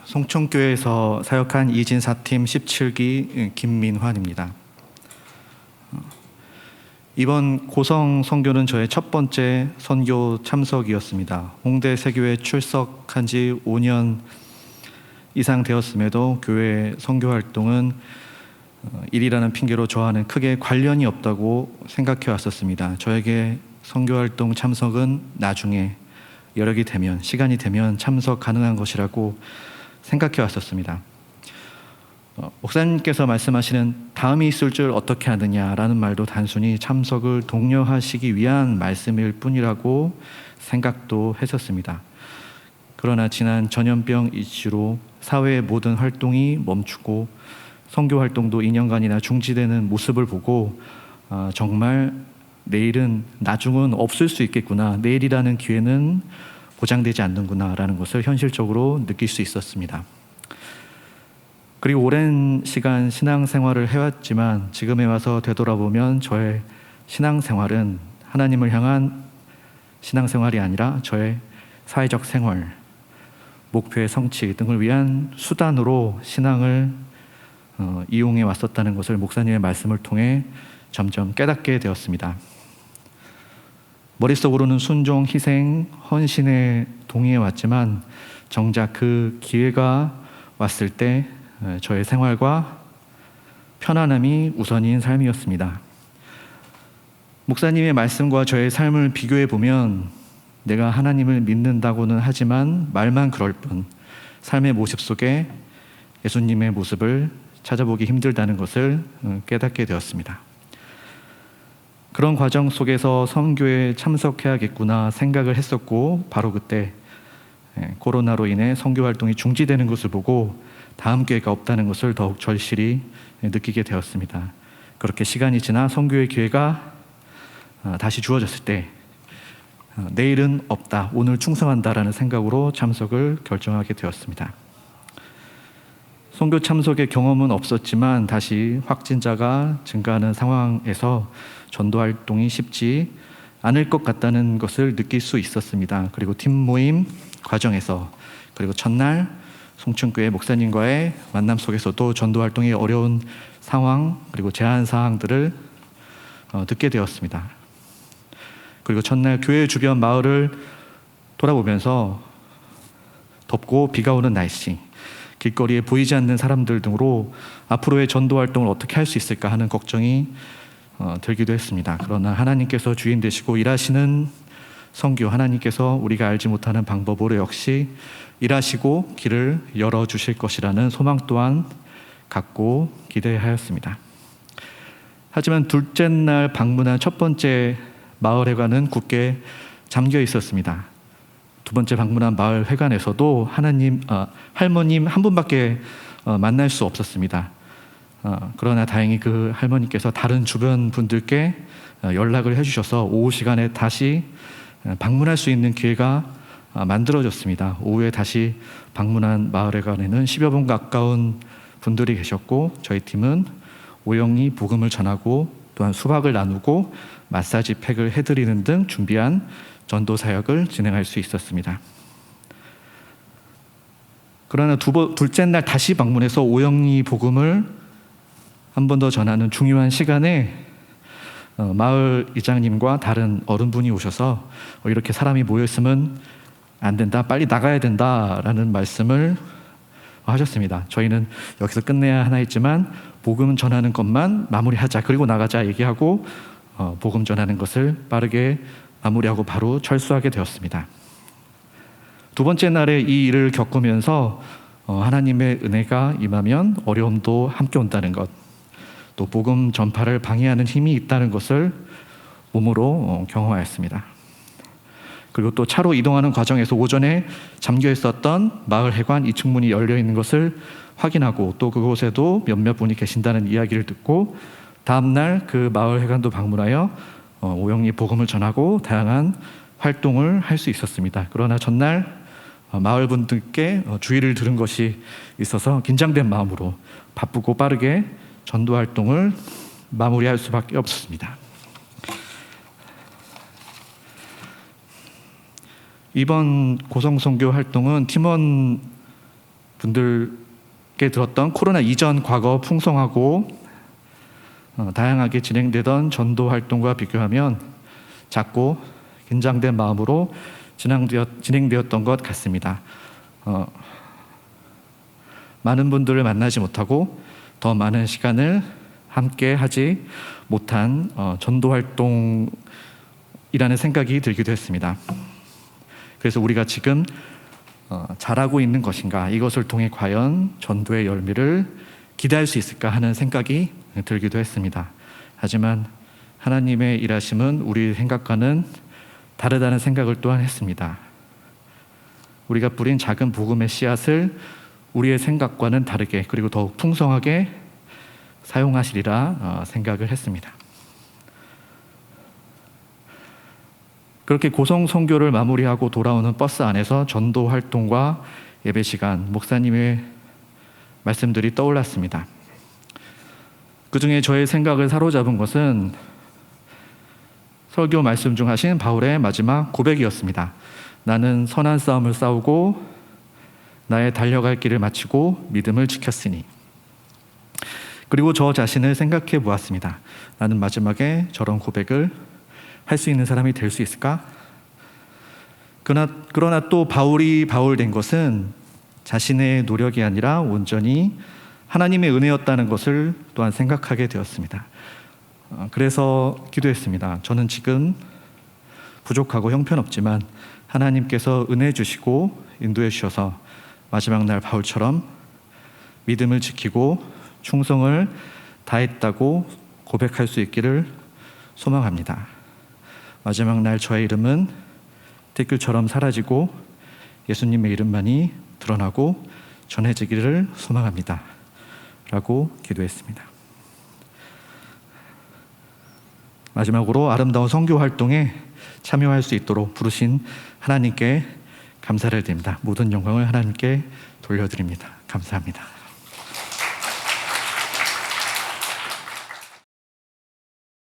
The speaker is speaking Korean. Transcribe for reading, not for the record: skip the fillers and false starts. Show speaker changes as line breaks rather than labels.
송천교회에서 사역한 이진사팀 17기 김민환입니다. 이번 고성 선교는 저의 첫 번째 선교 참석이었습니다. 홍대 세교회 출석한 지 5년 이상 되었음에도 교회 선교 활동은 일이라는 핑계로 저와는 크게 관련이 없다고 생각해 왔었습니다. 저에게 선교 활동 참석은 나중에 여력이 되면, 시간이 되면 참석 가능한 것이라고 생각해 왔었습니다. 목사님께서 말씀하시는 다음이 있을 줄 어떻게 아느냐라는 말도 단순히 참석을 독려하시기 위한 말씀일 뿐이라고 생각도 했었습니다. 그러나 지난 전염병 이슈로 사회의 모든 활동이 멈추고 선교 활동도 2년간이나 중지되는 모습을 보고 정말 내일은, 나중은 없을 수 있겠구나, 내일이라는 기회는 보장되지 않는구나 라는 것을 현실적으로 느낄 수 있었습니다. 그리고 오랜 시간 신앙생활을 해왔지만 지금에 와서 되돌아보면 저의 신앙생활은 하나님을 향한 신앙생활이 아니라 저의 사회적 생활, 목표의 성취 등을 위한 수단으로 신앙을 이용해 왔었다는 것을 목사님의 말씀을 통해 점점 깨닫게 되었습니다. 머릿속으로는 순종, 희생, 헌신에 동의해 왔지만 정작 그 기회가 왔을 때 저의 생활과 편안함이 우선인 삶이었습니다. 목사님의 말씀과 저의 삶을 비교해 보면 내가 하나님을 믿는다고는 하지만 말만 그럴 뿐 삶의 모습 속에 예수님의 모습을 찾아보기 힘들다는 것을 깨닫게 되었습니다. 그런 과정 속에서 선교에 참석해야겠구나 생각을 했었고, 바로 그때 코로나로 인해 선교 활동이 중지되는 것을 보고 다음 기회가 없다는 것을 더욱 절실히 느끼게 되었습니다. 그렇게 시간이 지나 선교의 기회가 다시 주어졌을 때 내일은 없다, 오늘 충성한다라는 생각으로 참석을 결정하게 되었습니다. 선교 참석의 경험은 없었지만 다시 확진자가 증가하는 상황에서 전도 활동이 쉽지 않을 것 같다는 것을 느낄 수 있었습니다. 그리고 팀 모임 과정에서, 그리고 첫날 송천교회 목사님과의 만남 속에서도 전도 활동이 어려운 상황, 그리고 제한 사항들을 듣게 되었습니다. 그리고 첫날 교회 주변 마을을 돌아보면서 덥고 비가 오는 날씨, 길거리에 보이지 않는 사람들 등으로 앞으로의 전도 활동을 어떻게 할 수 있을까 하는 걱정이 들기도 했습니다. 그러나 하나님께서 주인 되시고 일하시는 선교, 하나님께서 우리가 알지 못하는 방법으로 역시 일하시고 길을 열어주실 것이라는 소망 또한 갖고 기대하였습니다. 하지만 둘째 날 방문한 첫 번째 마을회관은 굳게 잠겨 있었습니다. 두 번째 방문한 마을회관에서도 할머님 한 분밖에 만날 수 없었습니다. 그러나 다행히 그 할머니께서 다른 주변 분들께 연락을 해주셔서 오후 시간에 다시 방문할 수 있는 기회가 만들어졌습니다. 오후에 다시 방문한 마을회관에는 10여 분 가까운 분들이 계셨고, 저희 팀은 오영이 복음을 전하고 또한 수박을 나누고 마사지 팩을 해드리는 등 준비한 전도 사역을 진행할 수 있었습니다. 그러나 둘째 날 다시 방문해서 오영이 복음을 한 번 더 전하는 중요한 시간에 마을 이장님과 다른 어른분이 오셔서 이렇게 사람이 모여있으면 안 된다, 빨리 나가야 된다라는 말씀을 하셨습니다. 저희는 여기서 끝내야 하나 했지만 복음 전하는 것만 마무리하자, 그리고 나가자 얘기하고 복음 전하는 것을 빠르게 마무리하고 바로 철수하게 되었습니다. 두 번째 날에 이 일을 겪으면서 하나님의 은혜가 임하면 어려움도 함께 온다는 것, 또 복음 전파를 방해하는 힘이 있다는 것을 몸으로 경험하였습니다. 그리고 또 차로 이동하는 과정에서 오전에 잠겨 있었던 마을 회관 2층 문이 열려 있는 것을 확인하고, 또 그곳에도 몇몇 분이 계신다는 이야기를 듣고 다음날 그 마을 회관도 방문하여 오영리 복음을 전하고 다양한 활동을 할 수 있었습니다. 그러나 전날 마을 분들께 주의를 들은 것이 있어서 긴장된 마음으로 바쁘고 빠르게 전도 활동을 마무리할 수밖에 없었습니다. 이번 고성선교 활동은 팀원 분들께 들었던 코로나 이전 과거 풍성하고 다양하게 진행되던 전도 활동과 비교하면 작고 긴장된 마음으로 진행되었던 것 같습니다. 많은 분들을 만나지 못하고 더 많은 시간을 함께 하지 못한 전도 활동이라는 생각이 들기도 했습니다. 그래서 우리가 지금 잘하고 있는 것인가, 이것을 통해 과연 전도의 열매를 기대할 수 있을까 하는 생각이 들기도 했습니다. 하지만 하나님의 일하심은 우리 생각과는 다르다는 생각을 또한 했습니다. 우리가 뿌린 작은 복음의 씨앗을 우리의 생각과는 다르게 그리고 더욱 풍성하게 사용하시리라 생각을 했습니다. 그렇게 고성 선교를 마무리하고 돌아오는 버스 안에서 전도 활동과 예배 시간, 목사님의 말씀들이 떠올랐습니다. 그 중에 저의 생각을 사로잡은 것은 설교 말씀 중 하신 바울의 마지막 고백이었습니다. 나는 선한 싸움을 싸우고 나의 달려갈 길을 마치고 믿음을 지켰으니. 그리고 저 자신을 생각해 보았습니다. 나는 마지막에 저런 고백을 할 수 있는 사람이 될 수 있을까? 그러나 또 바울이 바울 된 것은 자신의 노력이 아니라 온전히 하나님의 은혜였다는 것을 또한 생각하게 되었습니다. 그래서 기도했습니다. 저는 지금 부족하고 형편없지만 하나님께서 은혜 주시고 인도해 주셔서 마지막 날 바울처럼 믿음을 지키고 충성을 다했다고 고백할 수 있기를 소망합니다. 마지막 날 저의 이름은 댓글처럼 사라지고 예수님의 이름만이 드러나고 전해지기를 소망합니다. 라고 기도했습니다. 마지막으로 아름다운 선교 활동에 참여할 수 있도록 부르신 하나님께 감사를 드립니다. 모든 영광을 하나님께 돌려드립니다. 감사합니다.